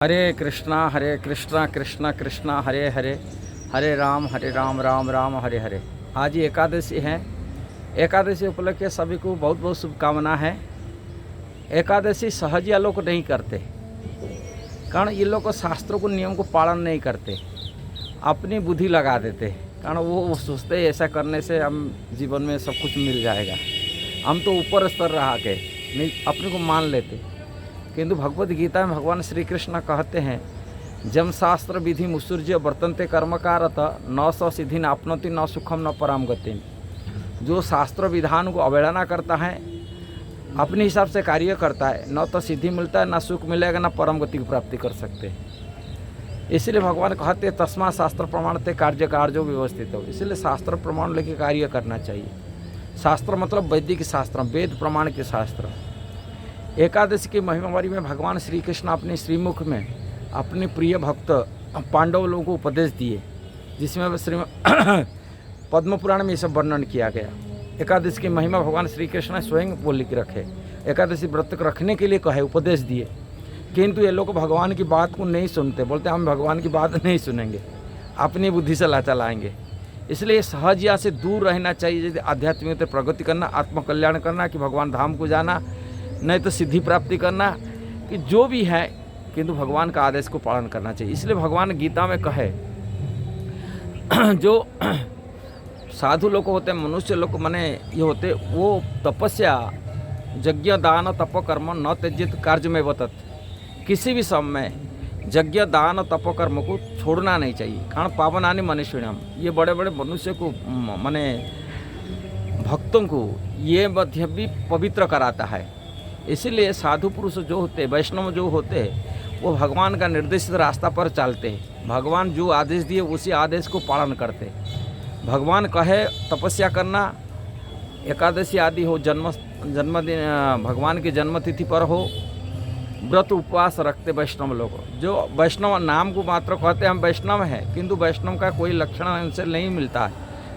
हरे कृष्णा कृष्णा कृष्णा हरे हरे, हरे राम राम राम हरे हरे। आज ही एकादशी है। एकादशी उपलक्ष्य के सभी को बहुत बहुत शुभकामना है। एकादशी सहज या लोग नहीं करते, कारण ये लोग शास्त्रों को नियम को पालन नहीं करते, अपनी बुद्धि लगा देते। कारण वो सोचते ऐसा करने से हम जीवन में सब कुछ मिल जाएगा, हम तो ऊपर स्तर रहा के नहीं अपने को मान लेते। किंतु भगवद गीता में भगवान श्री कृष्ण कहते हैं, जम शास्त्र विधि मुसुर्य वर्तन्ते कर्मकारत न स सिद्धि न आपनोति न सुखम न पराम गति। जो शास्त्र विधान को अवहेलना करता है, अपने हिसाब से कार्य करता है, न तो सिद्धि मिलता है, न सुख मिलेगा, न परम गति की प्राप्ति कर सकते। इसलिए भगवान कहते तस्मा शास्त्र प्रमाणते कार्य कार्यो व्यवस्थित हो। इसलिए शास्त्र प्रमाण लेके कार्य करना चाहिए। शास्त्र मतलब वैदिक शास्त्र, वेद प्रमाण के शास्त्र। एकादशी की महिमावारी में भगवान श्री कृष्ण अपने श्रीमुख में अपने प्रिय भक्त पांडव लोगों को उपदेश दिए, जिसमें श्री पद्म पुराण में ये सब वर्णन किया गया। एकादशी की महिमा भगवान श्री कृष्ण ने स्वयं बोल के रखे, एकादशी व्रत रखने के लिए कहे, उपदेश दिए। किंतु ये लोग भगवान की बात को नहीं सुनते, बोलते हम भगवान की बात नहीं सुनेंगे, अपनी बुद्धि से चलाएंगे। इसलिए सहजिया से दूर रहना चाहिए। यदि आध्यात्मिक प्रगति करना, आत्मकल्याण करना, कि भगवान धाम को जाना, नहीं तो सिद्धि प्राप्ति करना, कि जो भी है, किंतु भगवान का आदेश को पालन करना चाहिए। इसलिए भगवान गीता में कहे, जो साधु लोग होते हैं, मनुष्य लोग माने ये होते, वो तपस्या यज्ञ दान तप कर्म न त्यजित कार्य में बतत। किसी भी समय यज्ञ दान तप कर्म को छोड़ना नहीं चाहिए। कारण पावनानि मनुष्यम, ये बड़े बड़े मनुष्य को माने भक्तों को ये मध्य भी पवित्र कराता है। इसीलिए साधु पुरुष जो होते, वैष्णव जो होते, वो भगवान का निर्देशित रास्ता पर चलते हैं। भगवान जो आदेश दिए उसी आदेश को पालन करते। भगवान कहे तपस्या करना, एकादशी आदि हो, जन्मदिन भगवान की जन्मतिथि पर हो, व्रत उपवास रखते वैष्णव लोग। जो वैष्णव नाम को मात्र कहते हैं हम वैष्णव हैं, किंतु वैष्णव का कोई लक्षण इनसे नहीं मिलता है।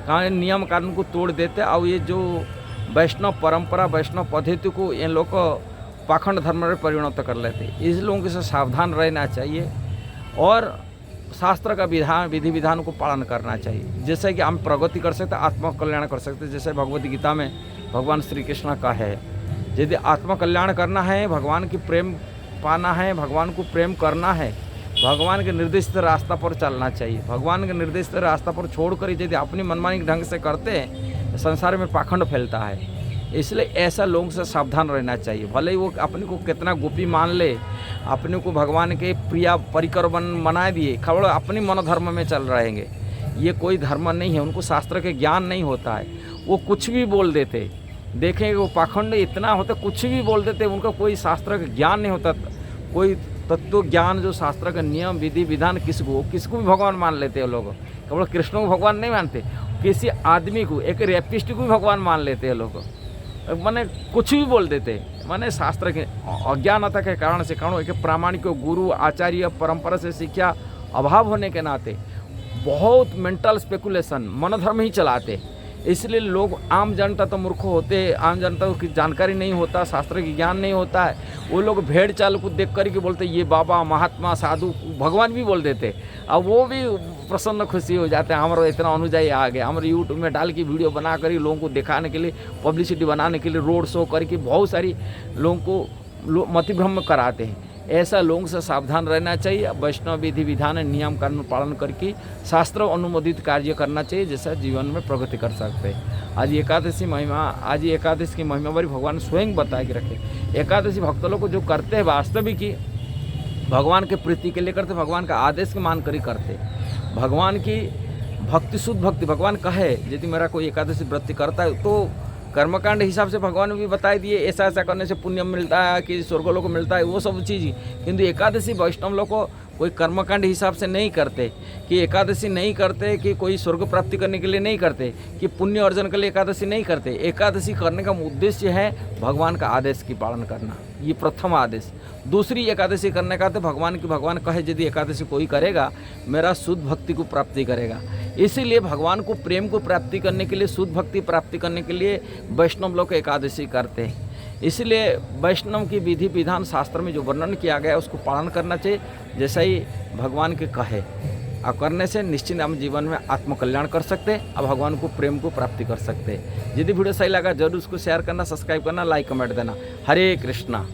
कारण नियम कानून को तोड़ देते। और ये जो वैष्णव परंपरा, वैष्णव पद्धति को इन लोग पाखंड धर्म में परिणत कर लेते। इस लोगों से सावधान रहना चाहिए और शास्त्र का विधि विधान को पालन करना चाहिए, जैसे कि हम प्रगति कर सकते, आत्मकल्याण कर सकते। जैसे भगवद गीता में भगवान श्री कृष्ण का है, यदि आत्मकल्याण करना है, भगवान की प्रेम पाना है, भगवान को प्रेम करना है, भगवान के निर्देशित रास्ता पर चलना चाहिए। भगवान के निर्देशित रास्ता पर छोड़कर यदि अपनी मनमानी ढंग से करते हैं, संसार में पाखंड फैलता है। इसलिए ऐसा लोगों से सावधान रहना चाहिए। भले ही वो अपने को कितना गोपी मान ले, अपने को भगवान के प्रिया परिकर बना दिए, खबर अपनी मनोधर्म में चल रहेंगे, ये कोई धर्म नहीं है। उनको शास्त्र के ज्ञान नहीं होता है, वो कुछ भी बोल देते। देखेंगे वो पाखंड इतना होता, कुछ भी बोल देते, उनका कोई शास्त्र का ज्ञान नहीं होता, कोई तत्व ज्ञान जो शास्त्र का नियम विधि विधान किसको भी भगवान मान लेते हैं लोग। केवल कृष्ण को भगवान नहीं मानते, किसी आदमी को, एक रेपिस्ट को भी भगवान मान लेते हैं लोग। माने कुछ भी बोल देते, माने शास्त्र के अज्ञानता के कारण से, कारण एक प्रामाणिक गुरु आचार्य परंपरा से शिक्षा अभाव होने के नाते बहुत मेंटल स्पेकुलेशन, मनोधर्म ही चलाते। इसलिए लोग, आम जनता तो मूर्ख होते, आम जनता को जानकारी नहीं होता, शास्त्र की ज्ञान नहीं होता है। वो लोग भेड़ चाल को देख कर के बोलते ये बाबा महात्मा साधु भगवान भी बोल देते। अब वो भी प्रसन्न खुशी हो जाते हैं, हमारा इतना अनुयायी आ गया। हमारे यूट्यूब में डाल के वीडियो बना कर लोगों को दिखाने के लिए, पब्लिसिटी बनाने के लिए, रोड शो करके बहुत सारी लोगों को मतिभ्रम कराते हैं। ऐसा लोगों से सावधान रहना चाहिए। वैष्णव विधि विधान नियम कानून पालन करके शास्त्र अनुमोदित कार्य करना चाहिए, जैसा जीवन में प्रगति कर सकते हैं। आज एकादशी की महिमा बारी भगवान स्वयं बता के रखे। एकादशी भक्त लोग को जो करते हैं, वास्तविक ही भगवान के प्रीति के लिए करते, भगवान का आदेश के मान कर ही करते। भगवान की भक्ति, शुद्ध भक्ति। भगवान कहे यदि मेरा कोई एकादशी व्रत करता है तो कर्मकांड हिसाब से भगवान ने भी बता दिए, ऐसा ऐसा करने से पुण्य मिलता है, कि स्वर्गलोक मिलता है, वो सब चीज़। किंतु एकादशी वैष्णव लोग को कोई कर्मकांड हिसाब से नहीं करते, कि एकादशी नहीं करते कि कोई स्वर्ग प्राप्ति करने के लिए नहीं करते, कि पुण्य अर्जन के लिए एकादशी नहीं करते। एकादशी करने का उद्देश्य है भगवान का आदेश की पालन करना, ये प्रथम आदेश। दूसरी एकादशी करने का तो भगवान कहे यदि एकादशी कोई करेगा, मेरा शुद्ध भक्ति को प्राप्ति करेगा। इसीलिए भगवान को प्रेम को प्राप्ति करने के लिए, शुद्ध भक्ति प्राप्ति करने के लिए वैष्णव लोग एकादशी करते हैं। इसलिए वैष्णव की विधि विधान शास्त्र में जो वर्णन किया गया है उसको पालन करना चाहिए, जैसा ही भगवान के कहे और करने से निश्चित हम जीवन में आत्मकल्याण कर सकते हैं और भगवान को प्रेम को प्राप्ति कर सकते हैं। यदि वीडियो सही लगा जरूर उसको शेयर करना, सब्सक्राइब करना, लाइक कमेंट देना। हरे कृष्णा।